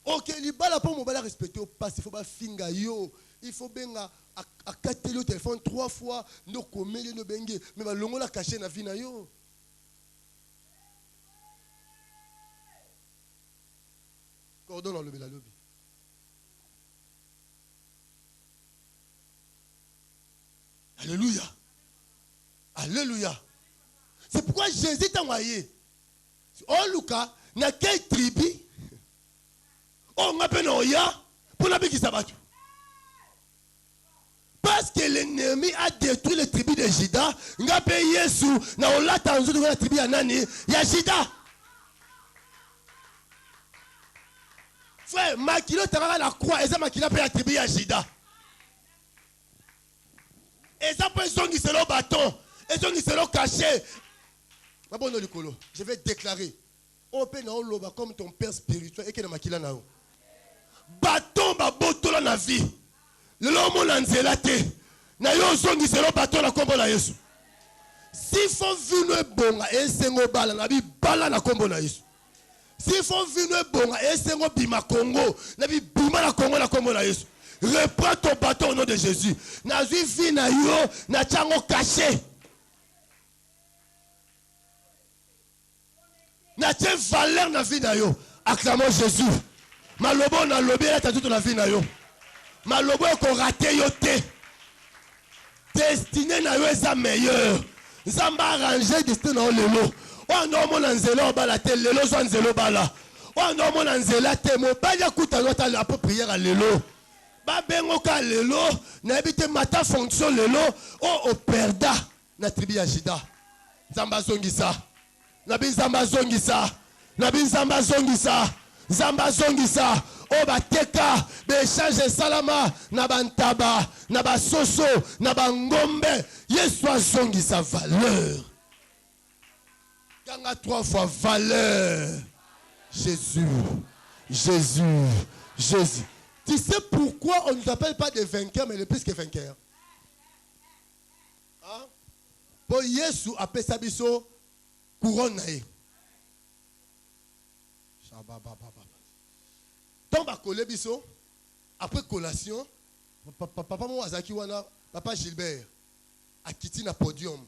Ok, les balles pour mon bal respecter parce qu'il faut pas finga yo, il faut bien à capter le téléphone 3 fois, nos comédies nos bengue, mais ma longo la caché na vie na yo. Cordon dans le lobby. Alléluia. Alléluia. C'est pourquoi Jésus t'a envoyé. Oh Lucas, n'a quelle tribu? Oh, on appelle Oya pour la qui s'abattu. Parce que l'ennemi a détruit les tribus de Juda. On appelle Yesu. Na on l'a tendu de la tribu à Nani. Il y a Juda. Frère, Makilo t'as la croix. Et ça, Makilo peut attribuer à Juda. Et ça peut être qui se le bâton. Et ça qui se le caché. Je vais déclarer. On peut nous comme ton père spirituel et que le Makila na bâton ba botola na vie. Le lomo na nzela te. Na yo zongi se lo bâton na kombo na Yesu. Si faut vino bonga e sengo bala na bi bala na kombo na Yesu. Si faut vino bonga e sengo bima Congo na bi bima na Congo na kombo na Yesu. Reprends ton bâton au nom de Jésus. Na zui vi na yo na chango caché. Na tien valeur na vie na yo. Acclamons Jésus. Malobo na lobi la toute la vie na yo. Malobo ko raté yo te. Destiné na yo eza meilleur. Nzamba arranger destin na lelo. O no mona nzela bala te lelo zo nzelo bala. O no mona nzela te mo baya kuta no ta la prière à lelo. Ba bengo ka lelo na ebite mata fonction lelo o perda na tribu ya Juda. Nzamba zongisa. Nabi nzamba zongisa. Nabi nzamba zongisa. Nzamba zongisa. O bateka bechange salama na bantaba na basoso na bangombe Yesu azongisa valeur. Ganga 3 fois valeur. Jésus. Jésus. Jésus. Tu sais pourquoi on ne nous appelle pas des vainqueurs mais les plus que vainqueurs? Hein? Pour Yesu appelle ça biso couronne. Donc ba collé biso après collation papa mo azaki wana papa Gilbert a quitté na podium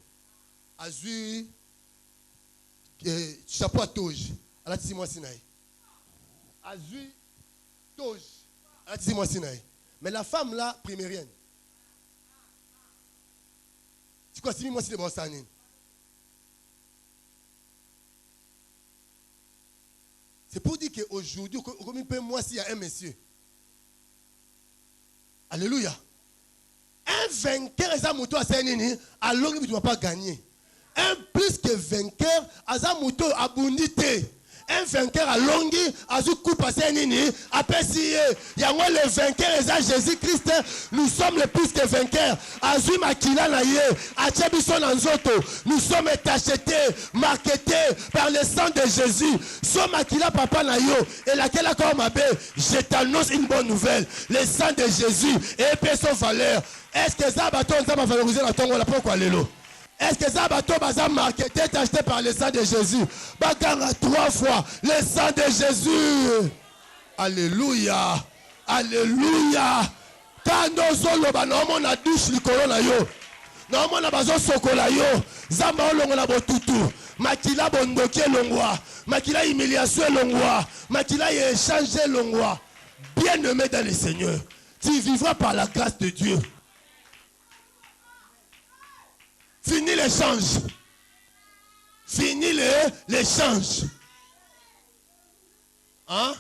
azui chapeau à toge ala tisi moi sinaï azui toge ala tisi moi sinaï mais la femme là primérienne c'est quoi si moi c'est bon sanine. C'est pour dire qu'aujourd'hui, moi, s'il y a un monsieur. Alléluia. Un vainqueur, Azamuto a Sénini, alors que tu ne vas pas gagner. Un plus que vainqueur, Azamuto a Bundité. Un vainqueur à Longi, Azuku Passenini, a Pessie. Yango le vainqueur, Jésus-Christ, nous sommes les plus que vainqueurs. Azu Makila Naye, Achebison Anzoto, nous sommes achetés, marketés par le sang de Jésus. Sommes Makila Papa Nayo, et laquelle a comme abbé, je t'annonce une bonne nouvelle. Le sang de Jésus est épais son valeur. Est-ce que ça va valoriser la tongue ou la pourquoi l'élo? Est-ce que ça va marqué, t'es acheté par le sang de Jésus? Bagara 3 fois, le sang de Jésus. Alléluia. Alléluia. Quand nous sommes là, nous avons douche likolo na yo. Nous avons bazo sokola yo. Zamba olongo na botutu. Makila bondoke longwa. Makila humiliation longwa. Makila échange longwa. Bien-aimé dans le Seigneur, tu vivras par la grâce de Dieu. Fini l'échange. Fini l'échange. Hein?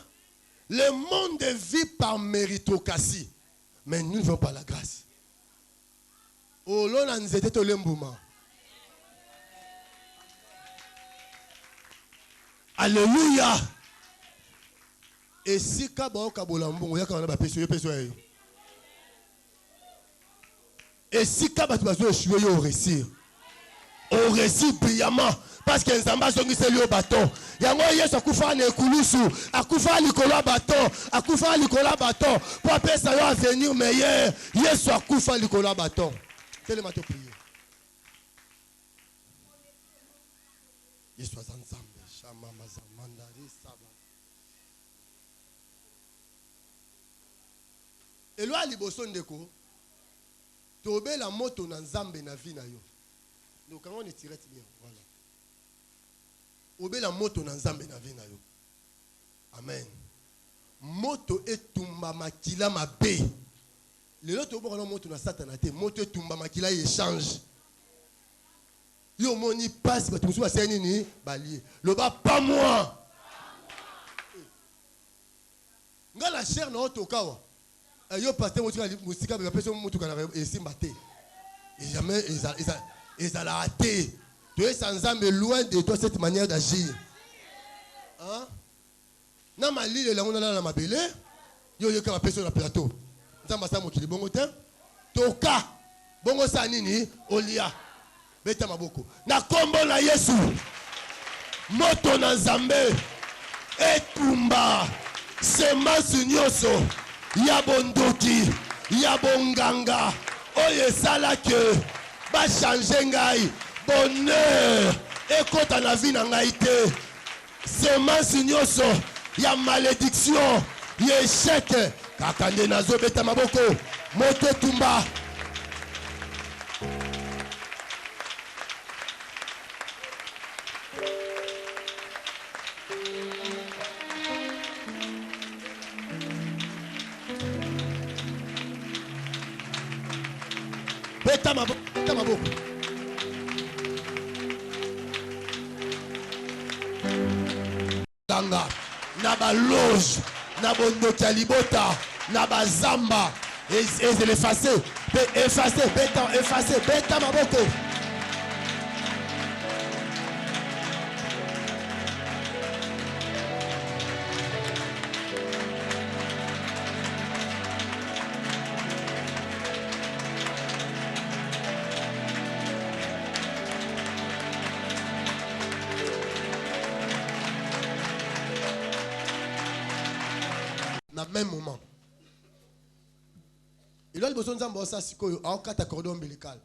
Le monde vit par méritocratie. Mais nous ne vivons pas la grâce. Oh, l'on nous était au lembouma. Alléluia. Et si Kabo Kabolambo, il y a quand même un et si Kabatou va jouer au récit, brillamment, parce que Nzamba Zongi c'est lui au bâton. Yango Yesu akufa ne kulusu, akufa likola bâton, akufa likola bâton. Pour appeler ça un avenir meilleur, Yesu akufa likola bâton. C'est le matin prier. Yesu azanzambe, shama mazamandari saba. Et là liboso ndeko. Tobe la moto na nzambe na vie na yo. Donc quand on est tiré bien, voilà. Obe la moto na nzambe na vie na yo. Amen. Moto etumba makila mabe. Le lot obo na moto na satana te, moto etumba makila échange. Yo moni passe ba tumusu ba seni ni balié. Le ba pas moi. Ngala cher na otokawa. Yo pasteur musika be personne mutuka na esimba te. Et jamais ils a raté. Tu es sans âme loin de toi cette manière d'agir. Hein? Na mali le lango na mabele. Yo ka personne na plateau. Nzamba sa mokili bongo te. Toka. Bongo sa nini olia. Beta maboko. Na kombo na Yesu. Moto na Nzambe. Etumba. Semence nyoso. Yabondoki, yabonganga, oye salake, ba changer ngai, bonheur, ekota na vie na ngai te, semence nyoso, ya malédiction, ya échec, kakande nazo beta maboko, moto tumba. beta maboko. Tanga, na ba loge, na bondoki ya libota, na ba zamba, et l'effacer, beta maboko. Na même moment. Il a le besoin de ça si quoi en quatre cordon ombilical.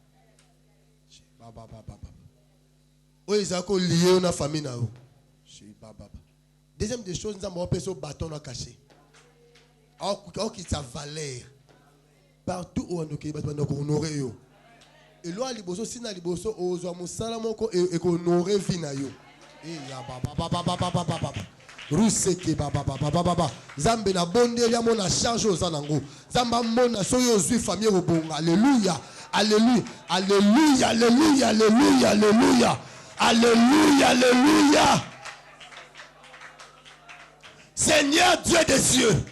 Oui, ils ont lié une famille na eux. Deuxième des choses, nous avons un bâton à cacher. Alors qu'il sa valeur. Partout où on est honoré yo. Et là les besoins si na les besoins aux hommes salamoko et honoré vina yo. Et ya Ruseke baba. Zambe na bonde ya mona charge aux anango. Zamba mona soyo zui famille robonga. Alléluia. Alléluia. Alléluia. Alléluia. Alléluia. Alléluia. Alléluia. Alléluia. Seigneur Dieu des cieux,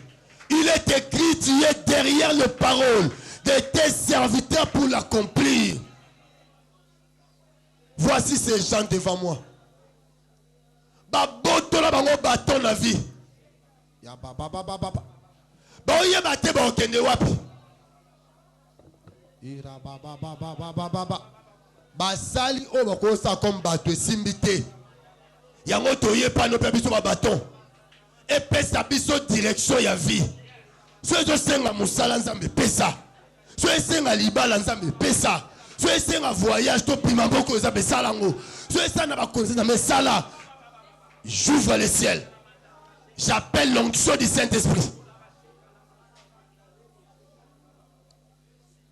il est écrit, tu es derrière les paroles de tes serviteurs pour l'accomplir. Voici ces gens devant moi. Baboto la bango bâton la vie. Ya baba. Ba oye bate ba okende wapi. Ira baba. Basali o bako sa comme bato simbité. Yango toye pa no pe biso ba bâton. Et pesa biso direction ya vie. So ezo senga musala nzambe pesa. So esenga libala nzambe pesa. So esenga voyage to pima boko nzambe salango. So esana ba konza na sala. J'ouvre le ciel. J'appelle l'onction du Saint-Esprit.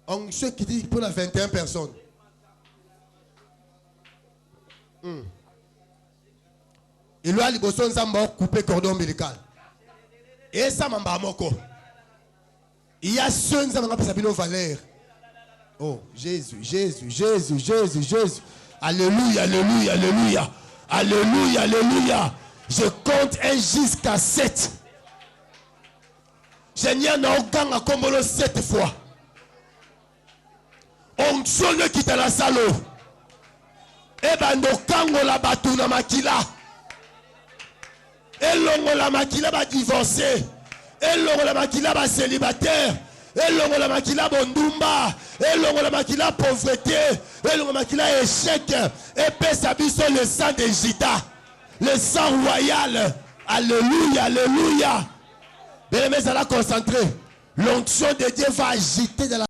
Onction qui dit pour la 21 personnes. Et là, les bossons ont coupé cordon ombilical. Et ça m'a moko. Il y a ceux qui ont appelé nos valeurs. Oh, Jésus. Alléluia, alléluia, alléluia. Alléluia, alléluia. Je compte un jusqu'à 7. Seigneur n'a aucun à combolo 7 fois. On sonne qui t'a la salo. Et ben no kango la batuna makila. Et l'ongo la makila va divorcer. Et l'ongo la makila va célibataire. Et l'ongo la makila bondumba. Et l'ongo la makila pauvreté. Et l'ongo la makila échec. Et pèse à biso le sang de Jida. Le sang royal. Alléluia, alléluia. Bien aimé, ça l'a concentré. L'onction de Dieu va agiter dans la